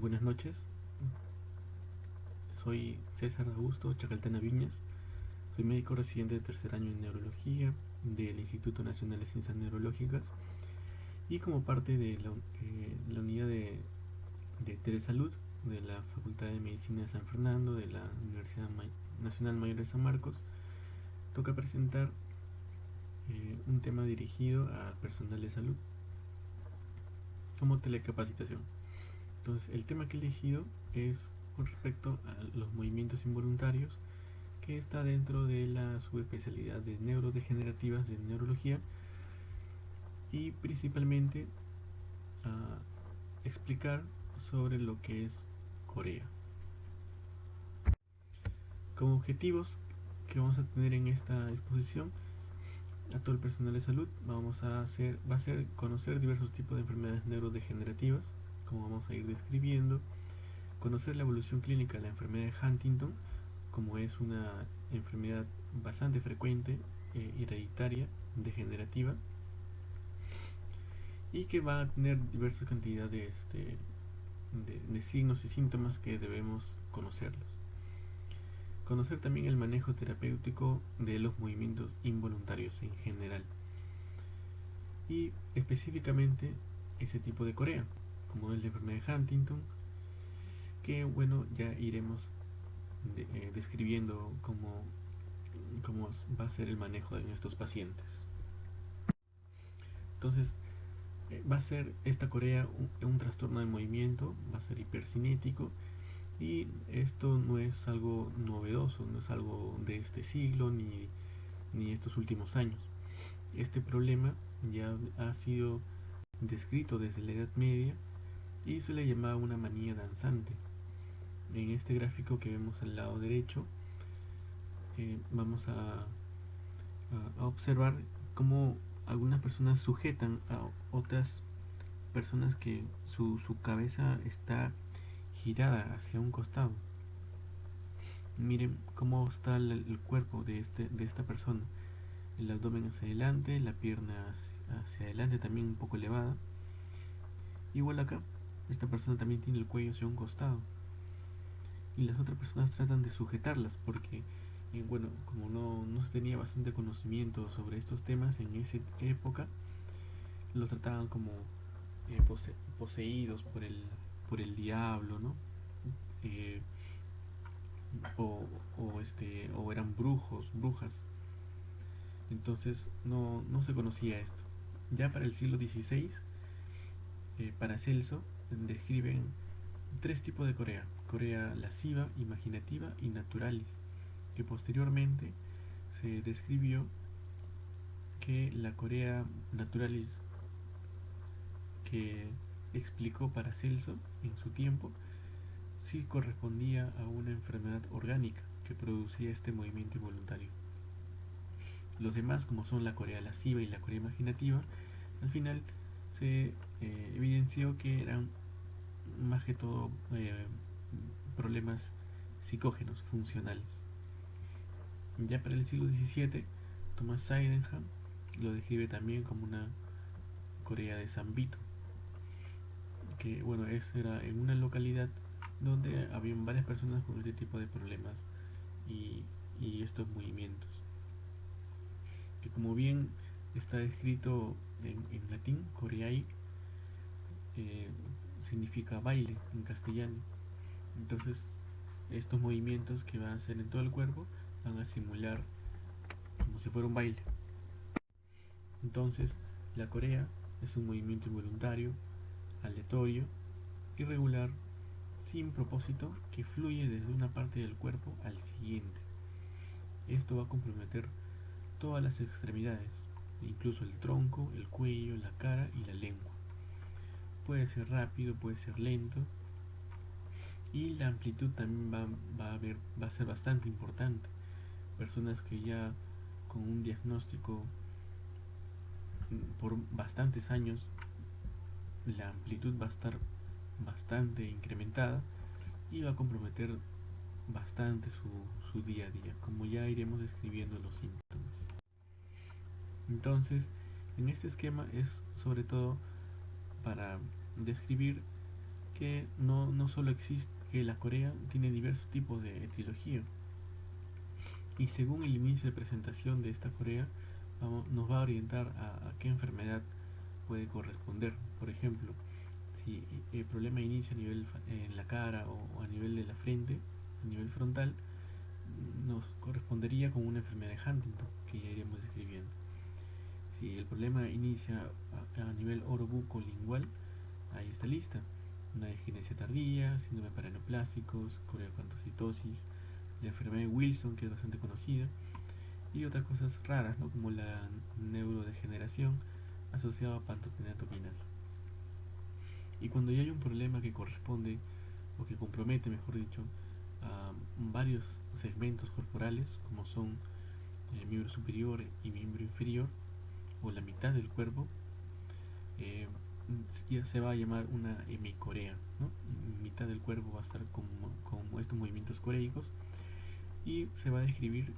Buenas noches, soy César Augusto Chacaltana Viñas, soy médico residente de tercer año en neurología del Instituto Nacional de Ciencias Neurológicas y como parte de la unidad de Telesalud de la Facultad de Medicina de San Fernando de la Universidad Nacional Mayor de San Marcos, toca presentar un tema dirigido al personal de salud como telecapacitación. Entonces, el tema que he elegido es con respecto a los movimientos involuntarios, que está dentro de la subespecialidad de neurodegenerativas de neurología, y principalmente a explicar sobre lo que es Corea. Como objetivos que vamos a tener en esta exposición a todo el personal de salud, va a ser conocer diversos tipos de enfermedades neurodegenerativas, como vamos a ir describiendo, conocer la evolución clínica de la enfermedad de Huntington, como es una enfermedad bastante frecuente, hereditaria, degenerativa, y que va a tener diversas cantidades de signos y síntomas que debemos conocerlos. Conocer también el manejo terapéutico de los movimientos involuntarios en general y específicamente ese tipo de Corea, como es la enfermedad de Huntington, que bueno, ya iremos describiendo cómo va a ser el manejo de nuestros pacientes. Entonces, va a ser esta Corea un trastorno de movimiento, va a ser hipercinético, y esto no es algo novedoso, no es algo de este siglo ni estos últimos años. Este problema ya ha sido descrito desde la Edad Media y se le llamaba una manía danzante. En este gráfico que vemos al lado derecho, vamos a observar cómo algunas personas sujetan a otras personas que su cabeza está girada hacia un costado. Miren cómo está el cuerpo de esta persona. El abdomen hacia adelante, la pierna hacia adelante también un poco elevada. Igual acá, esta persona también tiene el cuello hacia un costado. Y las otras personas tratan de sujetarlas porque, bueno, como no se tenía bastante conocimiento sobre estos temas en esa época, los trataban como poseídos por el diablo, ¿no? Eh, o eran brujos, brujas. Entonces no se conocía esto. Ya para el siglo XVI, Paracelso describen tres tipos de Corea: Corea lasciva, imaginativa y naturalis, que posteriormente se describió que la Corea naturalis que explicó Paracelso en su tiempo sí correspondía a una enfermedad orgánica que producía este movimiento involuntario. Los demás, como son la Corea lasciva y la Corea imaginativa, al final se evidenció que eran más que todo problemas psicógenos funcionales. Ya para el siglo XVII, Thomas Sydenham lo describe también como una Corea de San Vito, que bueno, era en una localidad donde habían varias personas con este tipo de problemas y, y estos movimientos, que como bien está escrito en latín, Coreai eh, significa baile en castellano. Entonces, estos movimientos que van a hacer en todo el cuerpo van a simular como si fuera un baile. Entonces, la Corea es un movimiento involuntario, aleatorio, irregular, sin propósito, que fluye desde una parte del cuerpo al siguiente. Esto va a comprometer todas las extremidades, incluso el tronco, el cuello, la cara y la lengua. Puede ser rápido, puede ser lento, y la amplitud también va a ser bastante importante. Personas que ya con un diagnóstico por bastantes años, la amplitud va a estar bastante incrementada y va a comprometer bastante su día a día, como ya iremos describiendo los síntomas. Entonces, en este esquema es sobre todo para describir que no solo existe, que la corea tiene diversos tipos de etiología. Y según el inicio de presentación de esta corea, nos va a orientar a qué enfermedad puede corresponder. Por ejemplo, si el problema inicia a nivel en la cara o a nivel de la frente, a nivel frontal, nos correspondería con una enfermedad de Huntington, que ya iremos describiendo. Si el problema inicia a nivel orobucolingual, ahí está lista. Una disgenesia tardía, síndrome paraneoplásicos, coreoacantocitosis, la enfermedad de Wilson, que es bastante conocida, y otras cosas raras, ¿no? Como la neurodegeneración asociada a pantoteniatoquinas. Y cuando ya hay un problema que corresponde, o que compromete, mejor dicho, a varios segmentos corporales, como son el miembro superior y miembro inferior, o la mitad del cuerpo, eh, ya se va a llamar una hemicorea, ¿no? Mitad del cuerpo va a estar como estos movimientos coreicos, y se va a describir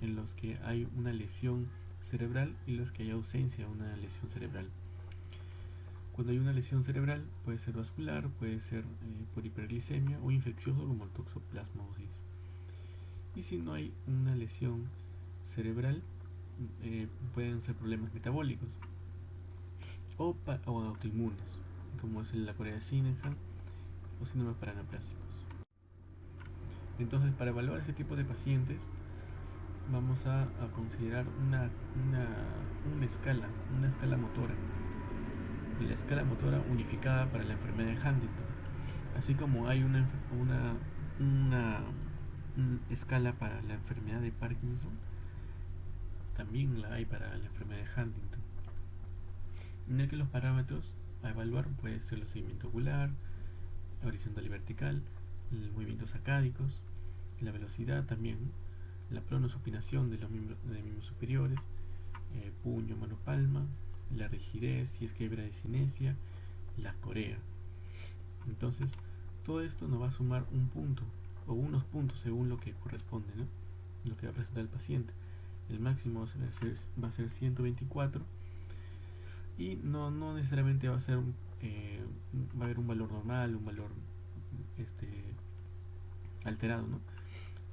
en los que hay una lesión cerebral y los que hay ausencia de una lesión cerebral. Cuando hay una lesión cerebral puede ser vascular, puede ser por hiperglicemia o infeccioso como el toxoplasmosis. Y si no hay una lesión cerebral, pueden ser problemas metabólicos o autoinmunes, como es la corea de Sydenham o síndromes paraneoplásicos. Entonces, para evaluar ese tipo de pacientes, vamos a considerar una escala motora, la escala motora unificada para la enfermedad de Huntington, así como hay una escala para la enfermedad de Parkinson, también la hay para la enfermedad de Huntington, en el que los parámetros a evaluar pueden ser el seguimiento ocular, horizontal y vertical, los movimientos acádicos, la velocidad también, la pronosupinación de los miembros superiores, puño, mano, palma, la rigidez, si es que hay bradicinesia, la corea. Entonces, todo esto nos va a sumar un punto o unos puntos según lo que corresponde, ¿no? Lo que va a presentar el paciente. El máximo va a ser 124 y no necesariamente va a haber un valor normal, un valor este, alterado, ¿no?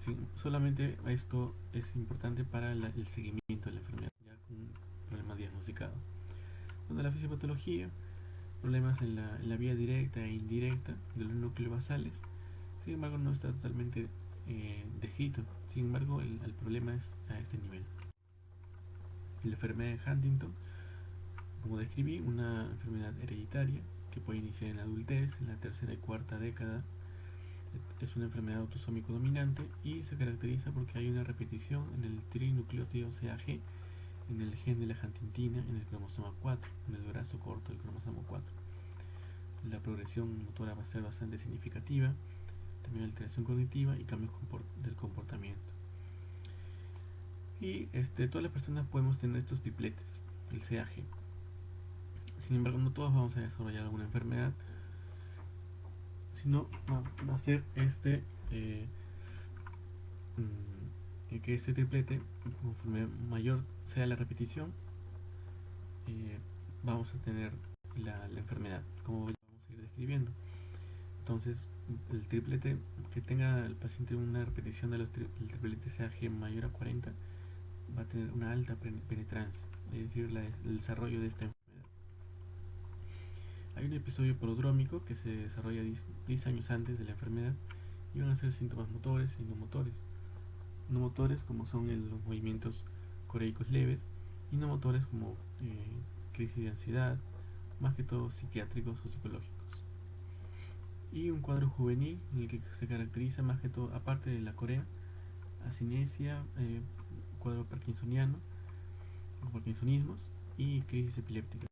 Sí, solamente esto es importante para el seguimiento de la enfermedad, ya con un problema diagnosticado. Donde la fisiopatología, problemas en la vía directa e indirecta de los núcleos basales, sin embargo no está totalmente descrito, sin embargo el problema es a este nivel. La enfermedad de Huntington, como describí, una enfermedad hereditaria que puede iniciar en la adultez, en la tercera y cuarta década. Es una enfermedad autosómico dominante y se caracteriza porque hay una repetición en el trinucleótido CAG, en el gen de la huntingtina, en el cromosoma 4, en el brazo corto del cromosoma 4. La progresión motora va a ser bastante significativa, también alteración cognitiva y cambios del comportamiento. Y todas las personas podemos tener estos tripletes, el CAG. Sin embargo, no todos vamos a desarrollar alguna enfermedad, sino va a ser que este triplete, conforme mayor sea la repetición, vamos a tener la enfermedad, como vamos a ir describiendo. Entonces, el triplete que tenga el paciente una repetición del triplete CAG mayor a 40 va a tener una alta penetrancia, es decir, el desarrollo de esta enfermedad. Hay un episodio prodrómico que se desarrolla 10 años antes de la enfermedad y van a ser síntomas motores y no motores. No motores como son los movimientos coreicos leves y no motores como crisis de ansiedad, más que todo psiquiátricos o psicológicos. Y un cuadro juvenil en el que se caracteriza más que todo, aparte de la corea, asinesia, cuadro parkinsoniano o parkinsonismos y crisis epiléptica.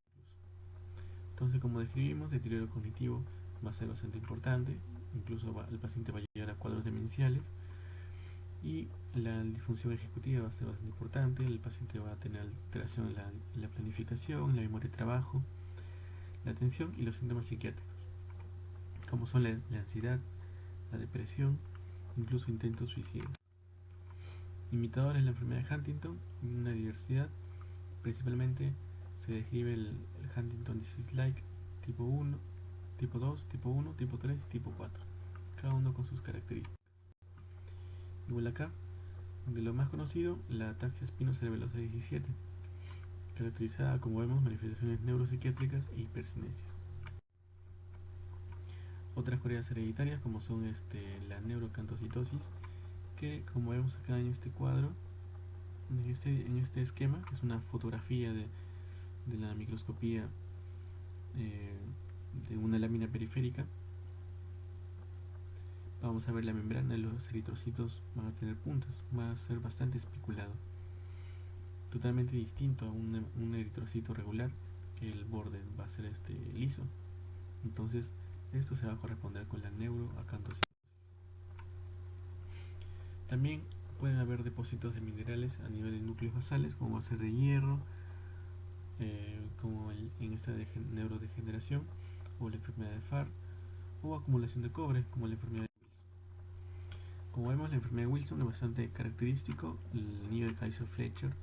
Entonces, como describimos, el deterioro cognitivo va a ser bastante importante, incluso el paciente va a llegar a cuadros demenciales, y la disfunción ejecutiva va a ser bastante importante, el paciente va a tener alteración en la planificación, la memoria de trabajo, la atención y los síntomas psiquiátricos, como son la ansiedad, la depresión, incluso intentos suicidas. Imitadores de la enfermedad de Huntington, una diversidad, principalmente se describe el Huntington Disease-like tipo 1, tipo 2, tipo 1, tipo 3 y tipo 4, cada uno con sus características. Igual acá, de lo más conocido, la ataxia espinocerebelosa 17, caracterizada, como vemos, manifestaciones neuropsiquiátricas e hipercinesias. Otras coreas hereditarias, como son la neurocantocitosis, que como vemos acá en este cuadro, en este esquema, que es una fotografía de la microscopía eh, de una lámina periférica, vamos a ver la membrana de los eritrocitos van a tener puntas, va a ser bastante especulado, totalmente distinto a un eritrocito regular, que el borde va a ser liso. Entonces esto se va a corresponder con la neuroacantocitosis. También pueden haber depósitos de minerales a nivel de núcleos basales, como va a ser de hierro, como en esta neurodegeneración, o la enfermedad de Farr, o acumulación de cobre, como la enfermedad de Wilson. Como vemos, la enfermedad de Wilson es bastante característico, el anillo de Kaiser-Fletcher,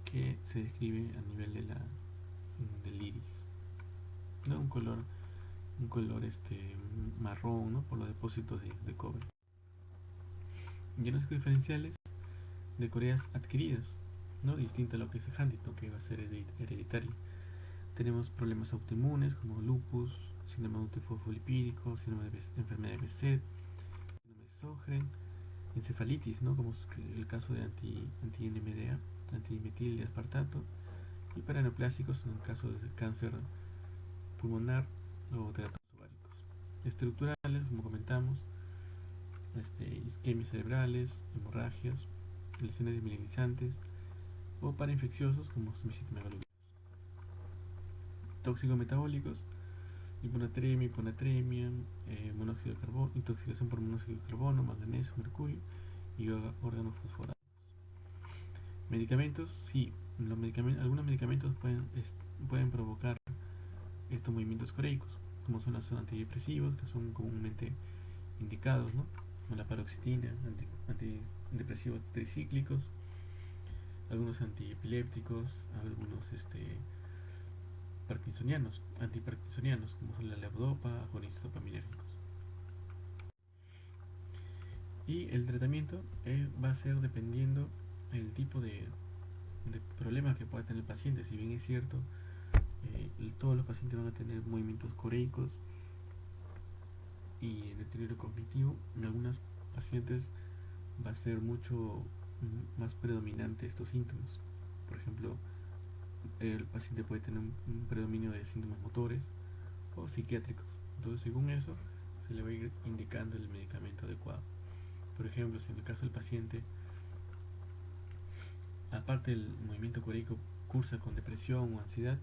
que se describe a nivel del iris, ¿no? Un color marrón, ¿no? Por los depósitos de cobre. Diagnósticos diferenciales de coreas adquiridas, ¿no? Distinto a lo que es Huntington, que va a ser hereditario. Tenemos problemas autoinmunes como lupus, síndrome multifosfolipídico, síndrome de enfermedad de Behçet, síndrome de Sjögren, encefalitis, ¿no? Como es el caso de anti-NMDA, antimetil de aspartato, y para neoplásicos en el caso de cáncer pulmonar o teratomas ováricos. Estructurales, como comentamos, isquemias cerebrales, hemorragias, lesiones desmielinizantes, o para infecciosos como megalovírus. Tóxicos metabólicos, hiponatremia, monóxido de carbono, intoxicación por monóxido de carbono, manganeso, mercurio y órganos fosforados. Medicamentos, sí, algunos medicamentos pueden provocar estos movimientos coreicos, como son los antidepresivos, que son comúnmente indicados, ¿no? Como la paroxetina, antidepresivos tricíclicos, algunos antiepilépticos, algunos antiparkinsonianos, como son la levodopa, agonistas dopaminérgicos. Y el tratamiento va a ser dependiendo el tipo de problemas que pueda tener el paciente. Si bien es cierto, todos los pacientes van a tener movimientos coreicos y deterioro cognitivo, en algunos pacientes va a ser mucho más predominante estos síntomas. Por ejemplo, el paciente puede tener un predominio de síntomas motores o psiquiátricos. Entonces, según eso, se le va a ir indicando el medicamento adecuado. Por ejemplo, si en el caso del paciente, aparte del movimiento coreico, cursa con depresión o ansiedad,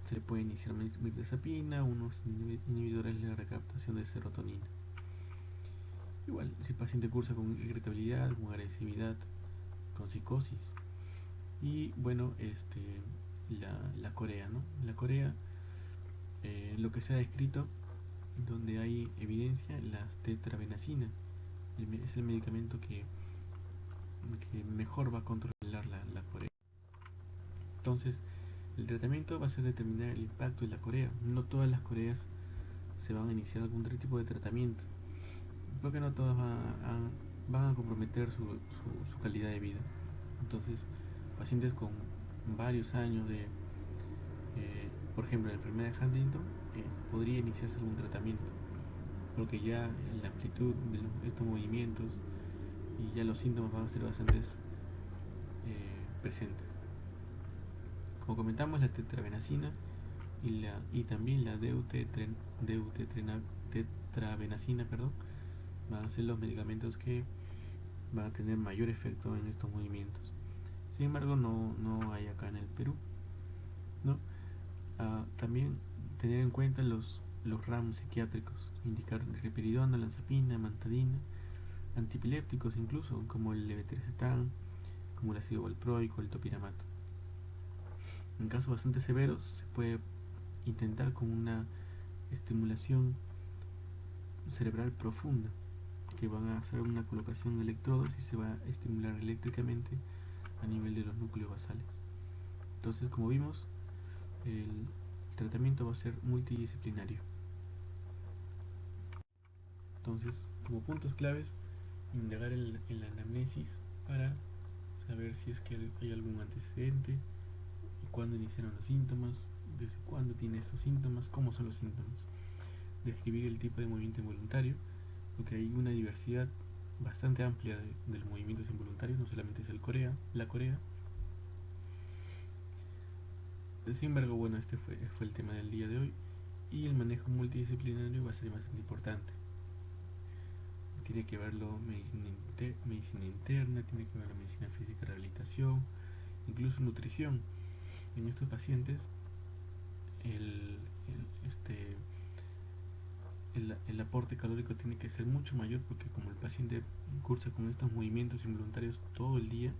se le puede iniciar mirtazapina, unos inhibidores de la recaptación de serotonina. Igual, si el paciente cursa con irritabilidad, con agresividad, con psicosis. Y bueno, la corea, ¿no? La corea, lo que se ha descrito, donde hay evidencia, la tetrabenazina es el medicamento que mejor va a controlar la corea. Entonces, el tratamiento va a ser determinar el impacto de la corea. No todas las coreas se van a iniciar algún tipo de tratamiento, porque no todas van a comprometer su calidad de vida. Entonces, pacientes con varios años por ejemplo, la enfermedad de Huntington, podría iniciarse algún tratamiento, porque ya la amplitud de estos movimientos y ya los síntomas van a ser bastante presentes. Como comentamos, la tetrabenazina y también la tetrabenazina, van a ser los medicamentos que van a tener mayor efecto en estos movimientos. Sin embargo, no hay acá en el Perú, ¿no? También tener en cuenta los ramos psiquiátricos, indicar risperidona, lanzapina, mantadina, antipilépticos incluso, como el levetiracetam, como el ácido valproico, el topiramato. En casos bastante severos se puede intentar con una estimulación cerebral profunda, que van a hacer una colocación de electrodos y se va a estimular eléctricamente a nivel de los núcleos basales. Entonces, como vimos, el tratamiento va a ser multidisciplinario. Entonces, como puntos claves, indagar en la anamnesis para saber si es que hay algún antecedente, cuándo iniciaron los síntomas, desde cuándo tiene estos síntomas, cómo son los síntomas. Describir el tipo de movimiento involuntario, porque hay una diversidad bastante amplia de los movimientos involuntarios, no solamente es la corea. Sin embargo, bueno, este fue el tema del día de hoy y el manejo multidisciplinario va a ser bastante importante. Tiene que verlo medicina interna, tiene que ver la medicina física, rehabilitación, incluso nutrición. En estos pacientes el, el, este, el aporte calórico tiene que ser mucho mayor porque como el paciente cursa con estos movimientos involuntarios todo el día,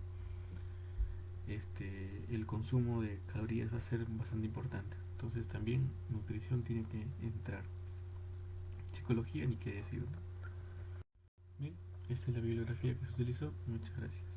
el consumo de calorías va a ser bastante importante. Entonces también nutrición tiene que entrar. Psicología ni qué decir. Bien, esta es la bibliografía que se utilizó. Muchas gracias.